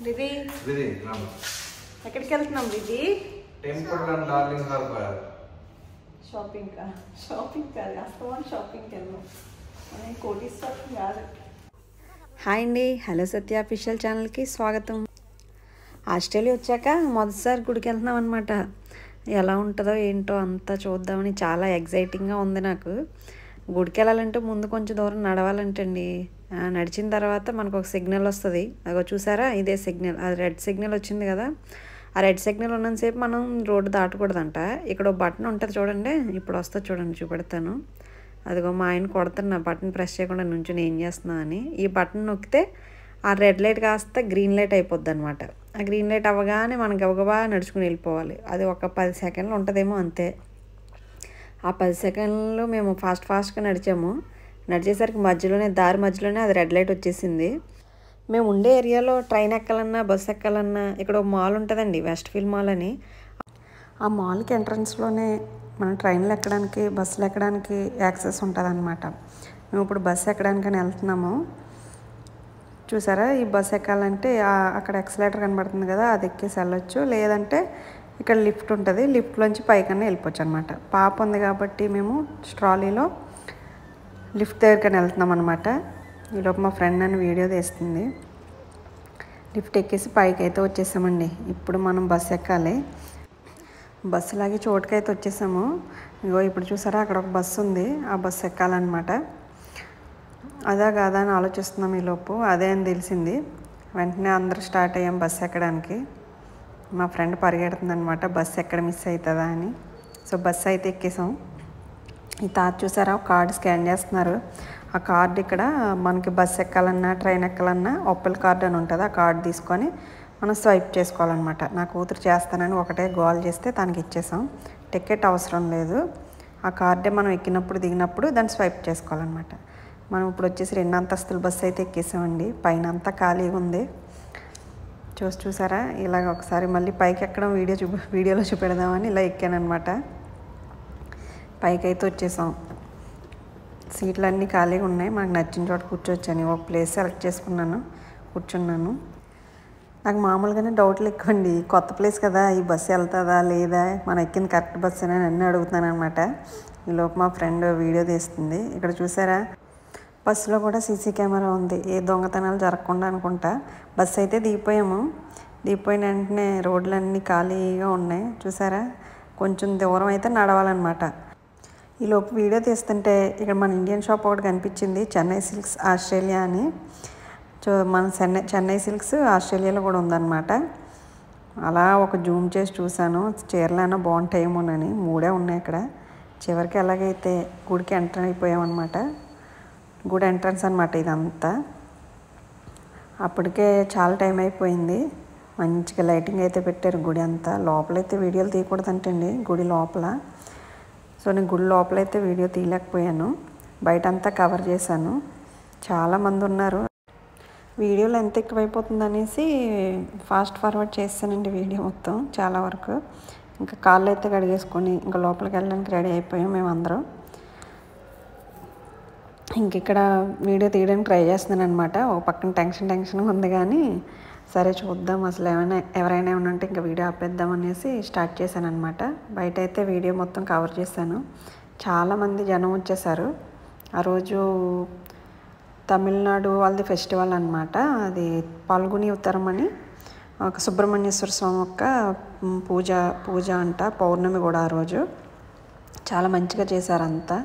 రిది రిది రామ ఎక్కడికి వెళ్తున్నాం Ridhi? Temple and Darling Harbour shopping కాదు అస్తమాన్ షాపింగ్కి వెళ్దాం. కోటీశ్వరం కాదు. హాయ్ అండి, హలో సత్య అఫీషియల్ ఛానల్కి స్వాగతం. ఆస్ట్రేలియా వచ్చాక మొదటిసారి గుడికి వెళ్తున్నాం అనమాట. ఎలా ఉంటుందో ఏంటో అంతా చూద్దామని చాలా ఎగ్జైటింగ్గా ఉంది నాకు. గుడికి వెళ్ళాలంటే ముందు కొంచెం దూరం నడవాలంటండి. నడిచిన తర్వాత మనకు ఒక సిగ్నల్ వస్తుంది. అగో చూసారా, ఇదే సిగ్నల్. అది రెడ్ సిగ్నల్ వచ్చింది కదా, ఆ రెడ్ సిగ్నల్ ఉన్నంతసేపు మనం రోడ్డు దాటకూడదంట. ఇక్కడ ఒక బటన్ ఉంటుంది చూడండి, ఇప్పుడు వస్తుంది చూడండి, చూపెడతాను. అదిగో మా ఆయన కొడుతున్నా బటన్ ప్రెస్ చేయకుండా నుంచుని ఏం చేస్తున్నా అని. ఈ బటన్ నొక్కితే ఆ రెడ్ లైట్ కాస్త గ్రీన్ లైట్ అయిపోద్ది అనమాట. ఆ గ్రీన్ లైట్ అవ్వగానే మనం గబగబా నడుచుకుని వెళ్ళిపోవాలి. అది ఒక 10 సెకండ్లు ఉంటుందేమో అంతే. ఆ 10 సెకండ్లు మేము ఫాస్ట్గా నడిచాము. నడిచేసరికి దారి మధ్యలోనే అది రెడ్ లైట్ వచ్చేసింది. మేము ఉండే ఏరియాలో ట్రైన్ ఎక్కాలన్నా బస్సు ఎక్కాలన్నా ఇక్కడ ఒక మాల్ ఉంటుందండి, వెస్ట్ ఫీల్డ్ మాల్ అని. ఆ మాల్కి ఎంట్రన్స్లోనే మనం ట్రైన్లు ఎక్కడానికి బస్సులు ఎక్కడానికి యాక్సెస్ ఉంటుంది అనమాట. మేము ఇప్పుడు బస్సు ఎక్కడానికని వెళ్తున్నాము. చూసారా, ఈ బస్సు ఎక్కాలంటే అక్కడ ఎక్సలేటర్ కనబడుతుంది కదా, అది ఎక్కేసి వెళ్ళొచ్చు. లేదంటే ఇక్కడ లిఫ్ట్ ఉంటుంది, లిఫ్ట్లోంచి పైకన్నా వెళ్ళిపోవచ్చు అనమాట. పాప ఉంది కాబట్టి మేము ట్రాలీలో లిఫ్ట్ దగ్గరికి వెళ్తున్నాం అనమాట. ఈలోపు మా ఫ్రెండ్ నన్ను వీడియో తీస్తుంది. లిఫ్ట్ ఎక్కేసి పైకి అయితే వచ్చేసామండి. ఇప్పుడు మనం బస్సు ఎక్కాలి. బస్సు లాగి చోటుకైతే వచ్చేసాము. ఇగో ఇప్పుడు చూసారా, అక్కడ ఒక బస్సు ఉంది, ఆ బస్సు ఎక్కాలన్నమాట. అదా కాదా అని ఆలోచిస్తున్నాం. ఈలోపు అదే అని తెలిసింది. వెంటనే అందరూ స్టార్ట్ అయ్యాం బస్సు ఎక్కడానికి. మా ఫ్రెండ్ పరిగెడుతుంది అనమాట, బస్సు ఎక్కడ మిస్ అవుతుందా అని. సో బస్సు అయితే ఎక్కేసాం. ఈ తాత చూసారా, కార్డు స్కాన్ చేస్తున్నారు. ఆ కార్డు ఇక్కడ మనకి బస్సు ఎక్కాలన్నా ట్రైన్ ఎక్కాలన్నా ఒప్పల్ కార్డు అని ఉంటుంది. ఆ కార్డు తీసుకొని మనం స్వైప్ చేసుకోవాలన్నమాట. నా కూతురు చేస్తానని ఒకటే గోల్ చేస్తే తనకి ఇచ్చేసాం. టికెట్ అవసరం లేదు, ఆ కార్డే మనం ఎక్కినప్పుడు దిగినప్పుడు దాన్ని స్వైప్ చేసుకోవాలన్నమాట. మనం ఇప్పుడు వచ్చేసి 2 అంతస్తుల బస్సు అయితే ఎక్కేసామండి. పైన అంతా ఖాళీగా ఉంది. చూసారా, ఇలాగ ఒకసారి మళ్ళీ పైకి ఎక్కడం వీడియోలో చూపెడదామని ఇలా ఎక్కానమాట. పైకి అయితే వచ్చేసాం. సీట్లు అన్నీ ఖాళీగా ఉన్నాయి. మనకు నచ్చిన చోట కూర్చోవచ్చని ఒక ప్లేస్ సెలెక్ట్ చేసుకున్నాను, కూర్చున్నాను. నాకు మామూలుగానే డౌట్లు ఎక్కువండి. కొత్త ప్లేస్ కదా, ఈ బస్సు వెళ్తుందా లేదా, మనం ఎక్కిన కరెక్ట్ బస్సు అని అన్నీ అడుగుతున్నాను అనమాట. ఈలోపు మా ఫ్రెండ్ వీడియో తీస్తుంది. ఇక్కడ చూసారా, బస్సులో కూడా సీసీ కెమెరా ఉంది, ఏ దొంగతనాలు జరగకుండా అనుకుంటా. బస్సు అయితే దిగిపోయిన వెంటనే రోడ్లన్నీ ఖాళీగా ఉన్నాయి. చూసారా, కొంచెం దూరం అయితే నడవాలన్నమాట. ఈలోపు వీడియో తీస్తుంటే ఇక్కడ మన ఇండియన్ షాప్ ఒకటి కనిపించింది, చెన్నై సిల్క్స్ ఆస్ట్రేలియా అని. మన చెన్నై సిల్క్స్ ఆస్ట్రేలియాలో కూడా ఉందన్నమాట. అలా ఒక జూమ్ చేసి చూశాను, చీరలైనా బాగుంటాయేమోనని. 3 ఉన్నాయి ఇక్కడ. చివరికి ఎలాగైతే గుడికి ఎంటర్ అయిపోయామన్నమాట. గుడి ఎంట్రన్స్ అనమాట ఇదంతా. అప్పటికే చాలా టైం అయిపోయింది. మంచిగా లైటింగ్ అయితే పెట్టారు గుడి అంతా. లోపలైతే వీడియోలు తీయకూడదంటండి గుడి లోపల. సో నేను గుడి లోపలైతే వీడియో తీయలేకపోయాను, బయట అంతా కవర్ చేశాను. చాలామంది ఉన్నారు. వీడియోలో ఎంత ఎక్కువైపోతుంది అనేసి ఫాస్ట్ ఫార్వర్డ్ చేస్తానండి వీడియో మొత్తం చాలా వరకు. ఇంకా కాళ్ళు అయితే కడిగేసుకొని ఇంకా లోపలికి వెళ్ళడానికి రెడీ అయిపోయాం మేమందరం. ఇంక ఇక్కడ వీడియో తీయడానికి ట్రై చేస్తున్నాను అనమాట. ఒక పక్కన టెన్షన్ ఉంది, కానీ సరే చూద్దాం అసలు ఎవరైనా ఏమన్నా ఇంకా వీడియో ఆపేద్దాం అనేసి స్టార్ట్ చేశాను అనమాట. బయట అయితే వీడియో మొత్తం కవర్ చేశాను. చాలామంది జనం వచ్చేసారు. ఆ రోజు తమిళనాడు వాళ్ళది ఫెస్టివల్ అనమాట. అది పాల్గొని ఉత్తరం అని ఒక సుబ్రహ్మణ్యేశ్వర స్వామి యొక్క పూజ అంట. పౌర్ణమి కూడా ఆ రోజు చాలా మంచిగా చేశారంతా.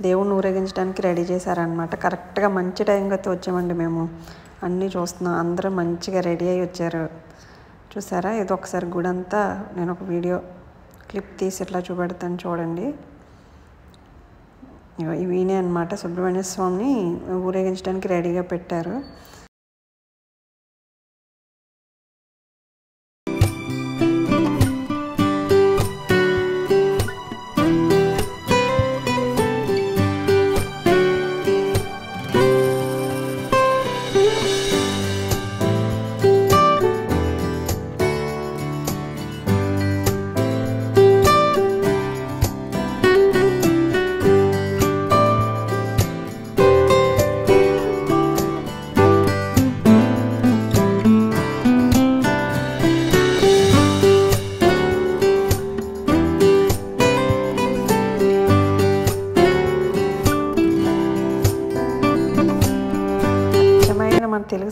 దేవుణ్ణి ఊరేగించడానికి రెడీ చేశారనమాట. కరెక్ట్గా మంచి టైంకి అయితే వచ్చామండి మేము. అన్నీ చూస్తున్నాం, అందరూ మంచిగా రెడీ అయ్యి వచ్చారు. చూసారా, ఇది ఒకసారి గుడి అంతా నేను ఒక వీడియో క్లిప్ తీసి ఇట్లా చూపెడతాను చూడండి. ఈయనే అనమాట సుబ్రహ్మణ్య స్వామిని ఊరేగించడానికి రెడీగా పెట్టారు.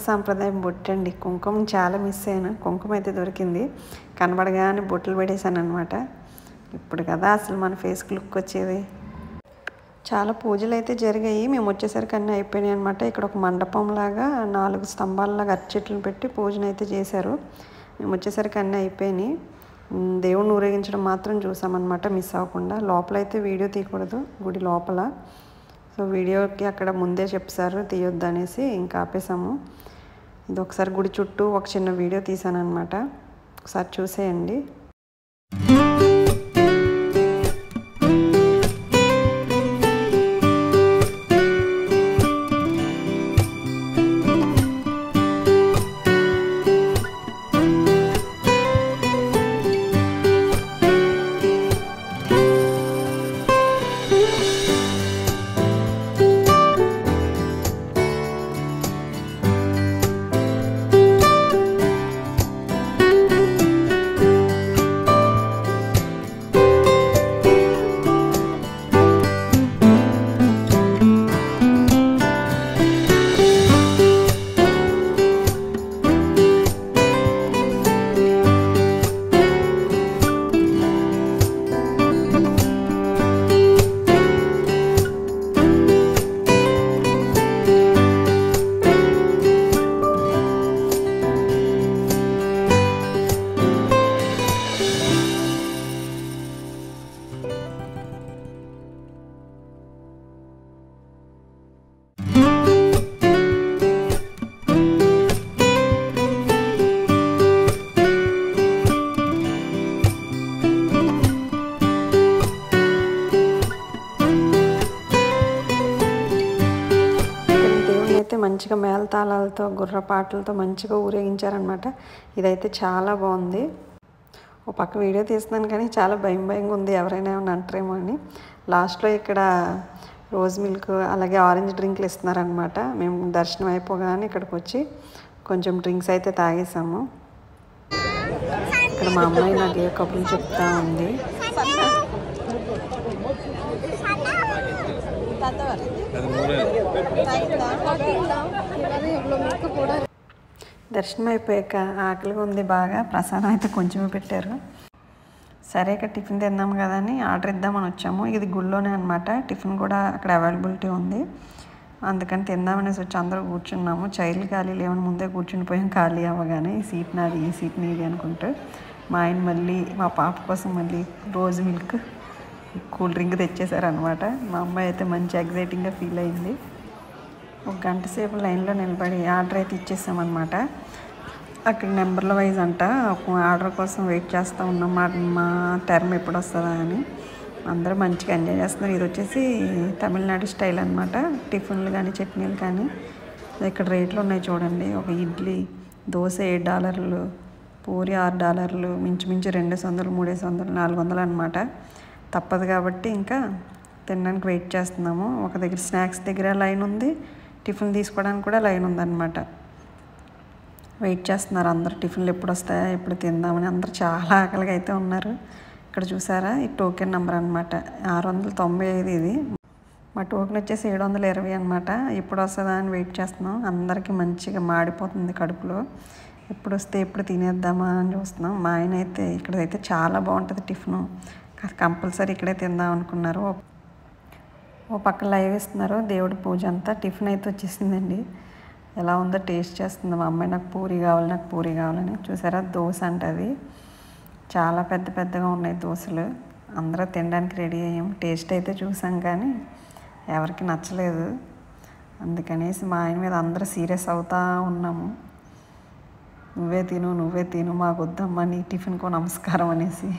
సాంప్రదాయం బొట్టు అండి. కుంకుమ చాలా మిస్ అయ్యాను. కుంకుమ అయితే దొరికింది, కనబడగానే బొట్టులు పెట్టేశాను అనమాట. ఇప్పుడు కదా అసలు మన ఫేస్కి లుక్ వచ్చేది. చాలా పూజలు అయితే జరిగాయి. మేము వచ్చేసరికి అన్నీ అయిపోయినాయి అనమాట. ఇక్కడ ఒక మండపంలాగా 4 స్తంభాలలాగా అరచెట్లను పెట్టి పూజను అయితే చేశారు. మేము వచ్చేసరికి అన్నీ అయిపోయినాయి. దేవుణ్ణి ఊరేగించడం మాత్రం చూసామన్నమాట మిస్ అవ్వకుండా. లోపలైతే వీడియో తీయకూడదు గుడి లోపల. సో వీడియోకి అక్కడ ముందే చెప్పారు తీయొద్దు అనేసి ఇంకా ఆపేసాము. ఇది ఒకసారి గుడి చుట్టూ ఒక చిన్న వీడియో తీసాను అనమాట. ఒకసారి చూసేయండి. మంచిగా మేళతాళాలతో గుర్రపాటలతో మంచిగా ఊరేగించారనమాట. ఇదైతే చాలా బాగుంది. ఓ పక్క వీడియో తీస్తున్నాను కానీ చాలా భయంగా ఉంది, ఎవరైనా ఏమైనా అంటారేమో అని. లాస్ట్లో ఇక్కడ రోజ్ మిల్క్ అలాగే ఆరెంజ్ డ్రింక్లు ఇస్తున్నారనమాట. మేము దర్శనం అయిపోగానే ఇక్కడికి వచ్చి కొంచెం డ్రింక్స్ అయితే తాగేసాము. ఇక్కడ మా అమ్మాయి నాకు ఏ కబుర్లు చెప్తా ఉంది. దర్శనం అయిపోయాక ఆకలిగా ఉంది బాగా. ప్రసాదం అయితే కొంచెమే పెట్టారు. సరే ఇక టిఫిన్ తిందాం కదా అని ఆర్డర్ ఇద్దామని వచ్చాము. ఇది గుళ్ళోనే అనమాట. టిఫిన్ కూడా అక్కడ అవైలబిలిటీ ఉంది, అందుకని తిందామనేసి వచ్చి అందరూ కూర్చున్నాము. చైర్లు ఖాళీ లేవని ముందే కూర్చునిపోయాం. ఖాళీ అవ్వగానే ఈ సీట్ నాది, ఈ సీట్ నీది అనుకుంటూ మా ఆయన మళ్ళీ మా పాప కోసం మళ్ళీ రోజ్ మిల్క్ కూల్ డ్రింక్ తెచ్చేసారనమాట. మా అమ్మాయి అయితే మంచి ఎగ్జైటింగ్గా ఫీల్ అయింది. ఒక గంట సేపు లైన్లో నిలబడి ఆర్డర్ అయితే ఇచ్చేసామన్నమాట. అక్కడ నెంబర్ల వైజ్ అంట ఆర్డర్ కోసం వెయిట్ చేస్తూ ఉన్నాం. మా టర్మ్ ఎప్పుడు వస్తుందా అని. అందరూ మంచిగా ఎంజాయ్ చేస్తున్నారు. ఇది వచ్చేసి తమిళనాడు స్టైల్ అనమాట. టిఫిన్లు కానీ చట్నీలు కానీ ఇక్కడ రేట్లు ఉన్నాయి చూడండి. ఒక ఇడ్లీ దోశ $7, పూరి $6, మించుమించు $200, $300, $400 అనమాట. తప్పదు కాబట్టి ఇంకా తినడానికి వెయిట్ చేస్తున్నాము. ఒక దగ్గర స్నాక్స్ దగ్గర లైన్ ఉంది, టిఫిన్ తీసుకోవడానికి కూడా లైన్ ఉందన్నమాట. వెయిట్ చేస్తున్నారు అందరు టిఫిన్లు ఎప్పుడు వస్తాయా ఎప్పుడు తిందామని. అందరూ చాలా ఆకలిగా అయితే ఉన్నారు. ఇక్కడ చూసారా ఈ టోకెన్ నెంబర్ అనమాట. 695 ఇది. మా టోకెన్ వచ్చేసి 720 అనమాట. ఎప్పుడు వస్తుందా అని వెయిట్ చేస్తున్నాం. అందరికీ మంచిగా మాడిపోతుంది కడుపులో. ఎప్పుడు వస్తే ఎప్పుడు తినేద్దామా అని చూస్తున్నాం. మా ఆయన అయితే ఇక్కడైతే చాలా బాగుంటుంది టిఫిను, కంపల్సరీ ఇక్కడే తిందాం అనుకున్నారు. ఓ పక్క లైవ్ ఇస్తున్నారు దేవుడి పూజ అంతా. టిఫిన్ అయితే వచ్చేసిందండి. ఎలా ఉందో టేస్ట్ చేస్తుంది మా అమ్మాయి. నాకు పూరి కావాలని. చూసారా దోశ అంటది. చాలా పెద్దగా ఉన్నాయి దోశలు. అందరూ తినడానికి రెడీ అయ్యాం. టేస్ట్ అయితే చూసాం కానీ ఎవరికి నచ్చలేదు. అందుకనేసి మా ఆయన మీద అందరూ సీరియస్ అవుతూ ఉన్నాము. నువ్వే తిను మాకు వద్దమ్మా నీ టిఫిన్కో నమస్కారం అనేసి.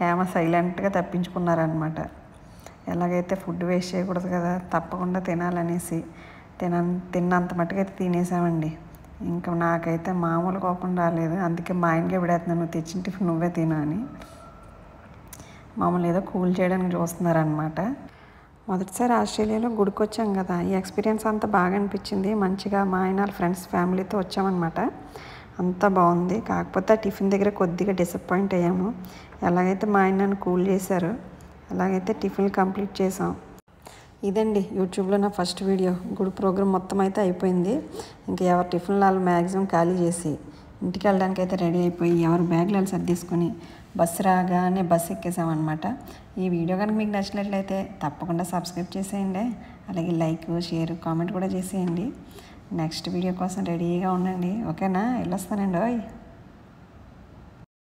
హేమ సైలెంట్గా తప్పించుకున్నారనమాట. ఎలాగైతే ఫుడ్ వేస్ట్ చేయకూడదు కదా, తప్పకుండా తినాలనేసి తిన్నంత మట్టుకైతే తినేసామండి. ఇంకా నాకైతే మామూలు కోపం రాలేదు. అందుకే మా ఆయనకే విడేస్తున్నాను, నువ్వు తెచ్చిన టిఫిన్ నువ్వే తినా అని. మామూలు ఏదో కూల్ చేయడానికి చూస్తున్నారనమాట. మొదటిసారి ఆస్ట్రేలియాలో గుడికి వచ్చాం కదా, ఈ ఎక్స్పీరియన్స్ అంతా బాగా అనిపించింది. మంచిగా మా ఆయన ఫ్రెండ్స్ ఫ్యామిలీతో వచ్చామన్నమాట. అంతా బాగుంది. కాకపోతే ఆ టిఫిన్ దగ్గర కొద్దిగా డిసప్పాయింట్ అయ్యాము. ఎలాగైతే మా ఆయన నన్ను కూల్ చేశారు అలాగైతే టిఫిన్ కంప్లీట్ చేసాం. ఇదండి యూట్యూబ్లో నా ఫస్ట్ వీడియో. గుడి ప్రోగ్రామ్ మొత్తం అయితే అయిపోయింది. ఇంకా ఎవరు టిఫిన్లు వాళ్ళు మ్యాక్సిమం ఖాళీ చేసి ఇంటికి వెళ్ళడానికి అయితే రెడీ అయిపోయి ఎవరు బ్యాగులు వాళ్ళు సర్దేసుకొని బస్సు రాగానే బస్సు ఎక్కేసామన్నమాట. ఈ వీడియో కనుక మీకు నచ్చినట్లయితే తప్పకుండా సబ్స్క్రైబ్ చేసేయండి. అలాగే లైక్, షేర్, కామెంట్ కూడా చేసేయండి. నెక్స్ట్ వీడియో కోసం రెడీగా ఉండండి. ఓకేనా? వెళ్ళొస్తానండి. ఓయ్.